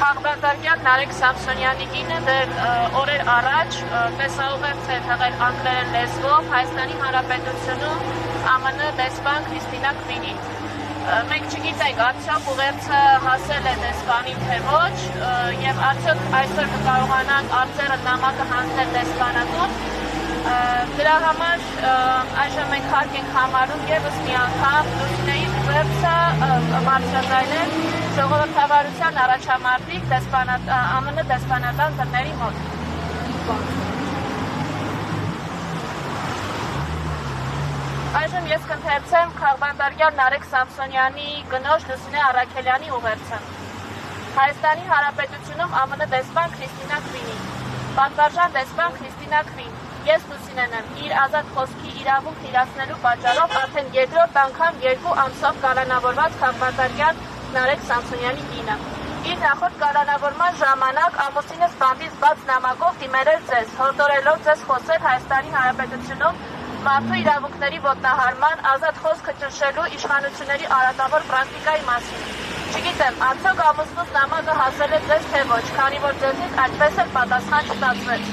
Խաղբանտարկյան Նարեկ Սամսոնյանի կինը դեռ օրեր առաջ տեսաուղերձ է թողել անգլերեն լեզվով Հայաստանի Հանրապետությունում ԱՄՆ դեսպան Քրիստինա Քվինին։ Մենք չգիտենք արդյոք ուղերձը հասել է դեսպանին թե ոչ, եւ արդյոք այսօր կկարողանանք արձերը նամակը հանձնել դեսպանատուն։ Դրա համար այժմ մենք հարկ ենք համարում եւս մի անգամ Լուսինեի ուղերձը բարձրաձայնել ժողովրդավարության առաջամարտիկ ԱՄՆ դեսպանատան դռների մոտ։ Այժմ ես կընթերցեմ Խաղբանտարկյան Նարեկ Սամսոնյանի կնոջ Լուսինե Առաքելյանի ուղերձը։ Հայաստանի Հանրապետությունում ԱՄՆ դեսպան Քրիստինա Քվինի։ Պատվարժան դեսպան Քրիստինա Քվին, ես Լուսինեն եմ, իր ազատ խոսքի իրավունք իրացնելու պատճառով արդեն երկրորդ անգամ 2 ամսով կալանավորված Խաղբանտարկյան Նարեկ Սամսոնյանի կինը։ Իր նախորդ կալանավորման ժամանակ ամուսինս բամբից բաց նամակով դիմել էր ձեզ, հորդորելով ձեզ խոսել Հայաստանի Հանրապետությունում մարդու իրավունքների ոտնահարման, ազատ խոսքը ճնշելու իշխանությունների արատավոր պրակտիկայի մասին։ Չգիտեմ, արդյոք ամուսնուս նամակը հասել է ձեզ թե ոչ, քանի որ ձեզնից այդպես էլ պատասխան չստացվեց։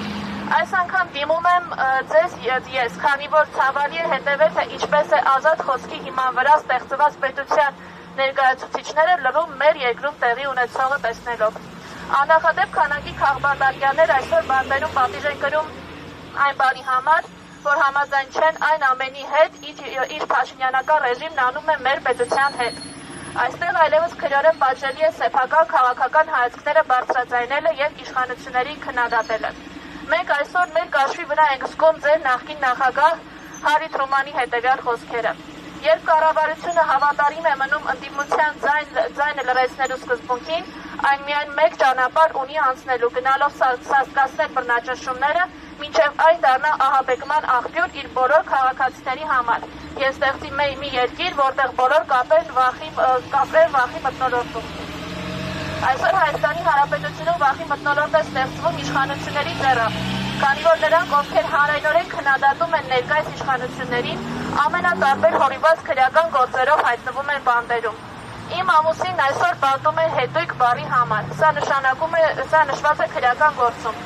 Այս անգամ դիմում եմ ձեզ ես, քանի որ ցավալի է հետևել, թե ինչպես է ազատ խոսքի հիման վրա ստեղծված պետության ներկայացուցիչները լրում մեր երկրում տեղի ունեցողը տեսնելով։ Աննախադեպ քանակի Խաղբանտարկյաններ այսօր բանտերում պատիժ են կրում այն բանի համար, որ համաձայն չեն այն ամենի հետ, իր փաշինյանական ռեժիմն անում է մեր պետության հետ։ Այստեղ այլևս քրյորեն պատժելի է սեփական քաղաքական հայացքները բարձրաձայնելը եւ իշխանությունների քննադատելը։ Մենք այսօր մեր կաշվի վրա ենք զգում ձեր նախկին նախագահ Հարի Թրումանի հետևյալ խոսքերը։ Երբ կառավարությունը հավատարիմ է մնում ընդդիմության ձայնը լրացնելու սկզբունքին, այն միայն մեկ ճանապարհ ունի անցնելու, գնալով սաստկացնել բռնաճնշումները, մինչև այն դառնա ահաբեկման աղբյուր իր բոլոր քաղաքացիների համար եւ ստեղծի մի երկիր, որտեղ բոլոր կապեր վախի մթնոլորտում։ Այսօր Հայաստանի Հանրապետությունում վախի մթնոլորտ է ստեղծվում իշխանությունների ձեռամբ, քանի որ նրանք, ովքեր հանրայնորեն քննադատում են ներկայիս իշխանություններին, ամենատարբեր հորիված քրեական գործերով հայտնվում են բանտերում։ Իմ ամուսինն այսօր պատում է հետույք բառի համար։ Սա նշված է քրեական գործում։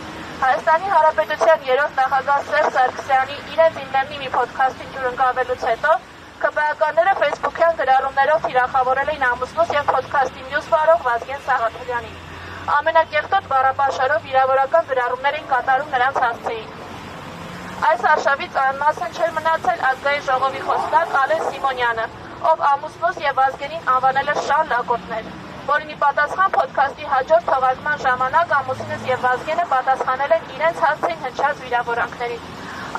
Հայաստանի Հանրապետության 3-րդ նախագահ Սերժ Սարգսյանի իրենց ինտերնի մի ոդքասթի ջուրընկալվելուց հետո ԿՊԱ-ականները ֆեյսբուքյան գրառումներով թիրախավորել էին ամուսնուս եւ ոդքասթի մյուս վարող Վազգեն Սաղաթելյանին։ Ամենակեղտոտ բառապաշարով վիրավորական գրառումներ էին կատարում նրանց հասցեին։ Այս արշավից անմասն չէր մնացել ազգային ժողովի խոսնակ Ալեն Սիմոնյանը, ով ամուսնուս եւ Վազգենին անվանել է շան լակոտներ, որին ի պատասխան ոդքասթի հաջորդ թողարկման ժամանակ ամուսինս եւ Վազգենը պատասխանել են իրենց հասցեին հնչած վիրավորանքներին։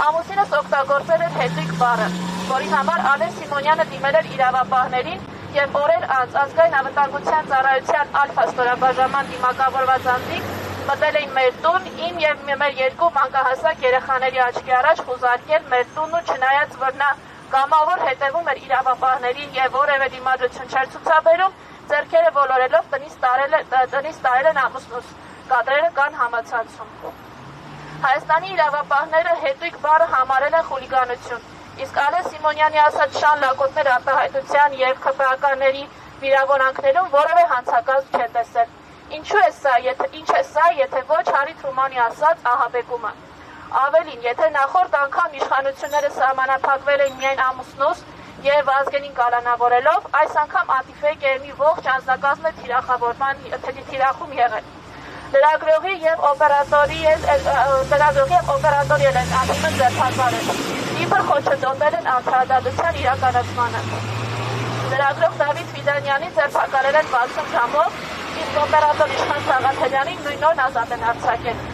Ամուսինս օգտագործել էր հետույք բառը, որի համար Ալեն Սիմոնյանը դիմել էր իրավապահներին եւ օրեր անց ազգային անվտանգության ծառայության ալֆա ստորաբաժանման դիմակավորված անձիկ մտել էին մեր տուն, իմ եւ մեր 2 մանկահասակ երեխաների աչքի առաջ խուզարկել մեր տունն ու չնայած որ նա կամավոր հետևում էր իրավապահներին եւ որևէ դիմադրություն չէր ցուցաբերում, ձեռքերը ոլորելով տնից տարել են ամուսնուս, կադրերը կան համացանցում։ Հայաստանի իրավապահները հետույք բառը համարել են խուլիգանություն, իսկ Ալեն Սիմոնյանի ասած շան լակոտներ արտահայտության եւ ԿՊԱ-ականների վիրավորանքներում որևէ հանցակազմ չեն տեսել։ Ինչ է սա, եթե ոչ Հարի Թրումանի ասած ահաբեկումը։ Ավելին, եթե նախորդ անգամ իշխանությունները սահմանափակվել են միայն ամուսնուս եւ Վազգենին կալանավորելով, այս անգամ անտիֆեյք էր մի ողջ անձնակազմը թիրախում եղել։ Լրագրողի եւ օպերատորի են անդիմը ձերբակալել։ Իբր խոչընդոտել են արդարադատության իրականացմանը։ Լրագրող Դավիթ Ֆիդանյանին ձերբակալել են 60 ժամով, իսկ օպերատոր Իշխան Սաղաթելյանին նույն օրն ազատ են արձակել։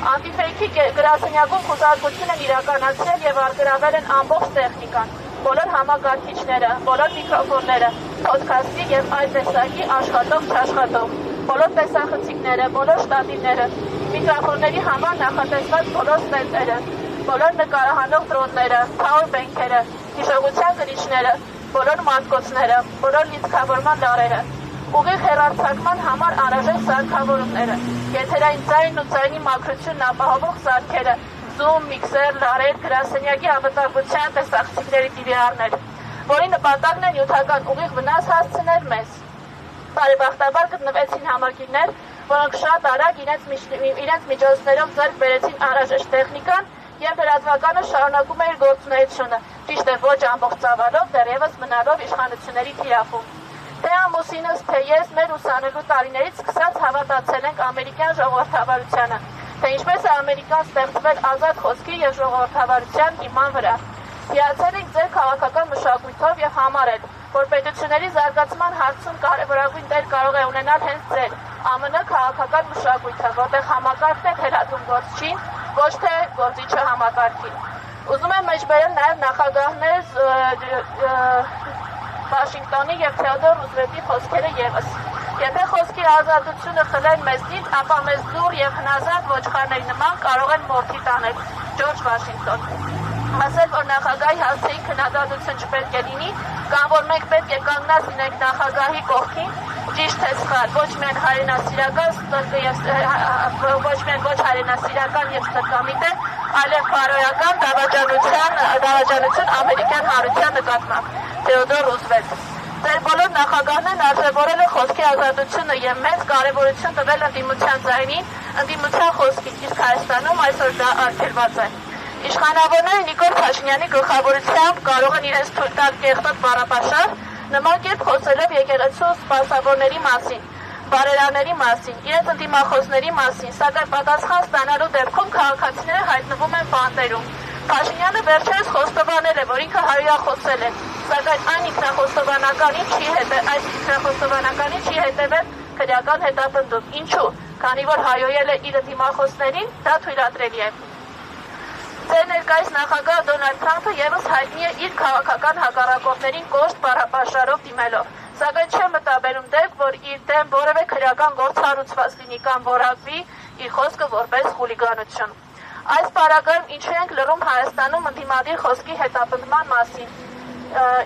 Անտիֆեյքի գրասենյակում խուզարկություն են իրականացրել եւ արգելվել են ամբողջ տեխնիկան, բոլոր համակարգիչները, բոլոր միկրոֆոնները, ոդքասթի եւ այլ տեսակի աշխատող-չաշխատող, բոլոր տեսախցիկները, բոլոր շտատիվները, միկրոֆոնների համար նախատեսված բոլոր ստենդերը, բոլոր նկարահանող դրոնները, փաուերբենքերը, հիշողության գրիչները, բոլոր մատկոցները, բոլոր լիցքավորման լարերը, ուղիղ հեռարձակման համար անհրաժեշտ սարքավորումները, եթերային ձայնն ու ձայնի մաքրությունն ապահովող սարքերը, Zoom, միքսեր, լարեր, գրասենյակի անվտանգության տեսախցիկների DVR-ներ, որի նպատակն է նյութական ուղիղ վնաս հասցնել մեզ։ Բարեբախտաբար գտնվեցին համակիրներ, որոնք շատ արագ իրենց միջոցներով ձեռք բերեցին անհրաժեշտ տեխնիկան եւ լրատվականը շարունակում է իր գործունեությունը, ճիշտ է ոչ ամբողջ ծավալով, դեռևս մնալով իշխանությունների թիրախում։ Թե ամուսինս, թե ես մեր ուսանելու տարիներից սկսած հավատացել ենք ամերիկյան ժողովրդավարությանը, թե ինչպես է Ամերիկան ստեղծվել ազատ խոսքի եւ ժողովրդավարության հիման վրա։ Հիացել ենք ձեր քաղաքական մշակույթով եւ համարել, որ պետությունների զարգացման հարցում կարևորագույն դեր կարող է ունենալ հենց ձեր ԱՄՆ քաղաքական մշակույթը, որտեղ համակարգն է թերադում գործչին, ոչ թե գործիչը համակարգին։ Ուզում եմ մեջբերել նաեւ նախագահներ Վաշինգտոնի եւ Թեոդոր Ռուզվելտի խոսքերը եւս։ Եթե խոսքի ազատությունը խլեն մեզնից, ապա մեզ դուր եւ հնազանդ ոչխարների նման կարող են մորթի տանել։ Ջորջ Վաշինգտոն։ Ասել, որ նախագահի հասցեին քննադատություն չպետք է լինի, կամ որ մենք պետք է կանգնած լինենք նախագահի կողքին, ճիշտ է սխալ, ոչ միայն հայրենասիրական եւ ստրկամիտ է, այլև բարոյական դավաճանություն ամերիկյան հանրության նկատմամբ։ Թեոդոր Ռուզվելտ։ Ձեր բոլոր նախագահներն արժևորել են խոսքի ազատությունը եւ մեծ կարեւորություն տվել ընդդիմության ձայնին, ընդդիմության խոսքին, իսկ Հայաստանում այսօր դա արգելված է։ Իշխանավորները Նիկոլ Փաշինյանի գլխավորությամբ կարող են իրենց թույլ տալ կեղտոտ բառապաշար, նման կերպ խոսելով եկեղեցու սպասավորների մասին, բարերարների մասին, իրենց ընդդիմախոսների մասին, սակայն պատասխան ստանալու դեպքում քաղաքացիները հայտնվում են բանտերում։ Փաշինյանը վերջերս խոստովանել է, որ ինքը հայրախոսել է, սակայն այս ինքնախոստովանականին չի հետևել քրեական հետապնդում։ Ինչու՞, քանի որ հայոյել է իր դիմախոսներին, դա թույլատրելի է։ Ձեր ներկայիս նախագահ Դոնալդ Թրամփը եւս հայտնի է իր քաղաքական հակառակորդներին կոշտ բառապաշարով դիմելով, սակայն չէ մտաբերում դեպք, որ իր դեմ որևէ քրեական գործ հարուցված լինի կամ որակվի իր խոսքը որպես խուլիգանություն։ Այս պարագայում ինչու ենք լռում Հայաստանում ընդդիմադիր խոսքի հետապնդման մասին։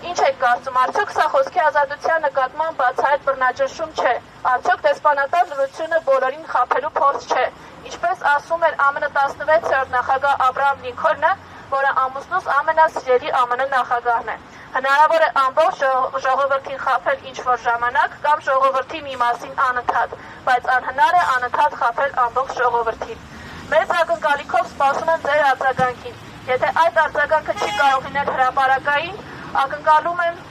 Ինչ եք կարծում, արդյոք սա խոսքի ազատության նկատմամբ բացահայտ բռնաճնշում չէ, արդյոք դեսպանատար լրությունը բոլորին խաբելու փորձ չէ, ինչպես ասում էր ԱՄՆ 16-րդ նախագահ Աբրահամ Լինքոլնը, որը ամուսնուս ամենասիրելի ԱՄՆ նախագահն է։ Հնարավոր է ամբողջ ժողովրդին խաբել ինչ-որ ժամանակ կամ ժողովրդի մի մասին անընդհատ, բայց անհնար է անընդհատ խաբել ամբողջ ժողովրդին։ Մեծ ակնկալիքով սպասում եմ ձեր արձագանքին։ Եթե այդ արձագանքը չի կարող լինել հրապարակային, ակնկալում եմ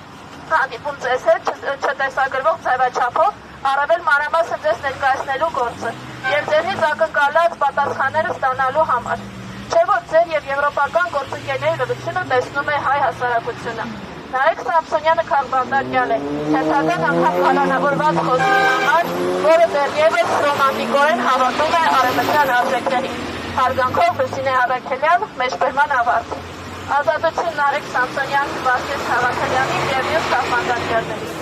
հանդիպում ձեզ հետ չտեսագրվող ձևաչափով, առավել մանրամասն ձեզ ներկայացնելու գործը եւ ձերից ակնկալած պատասխանները ստանալու համար։ Չէ՞ որ ձեր եւ եվրոպական գործընկերների լրությունը տեսնում է հայ հասարակությունը։ Նարեկ Սամսոնյանը քաղբանտարկյալ է, հերթական անգամ կալանավորված խոսքի համար, որը դեռևս ռոմանտիկորեն հավատում է արևմտյան արժեքներին։ Հարգանքով Լուսինե Առաքելյան, մեջբերման ավարտ։ Ազատություն Նարեկ Սամսոնյան, Վասիլ Թավաքելյանի եւ մյուս քաղբանտարկյալների։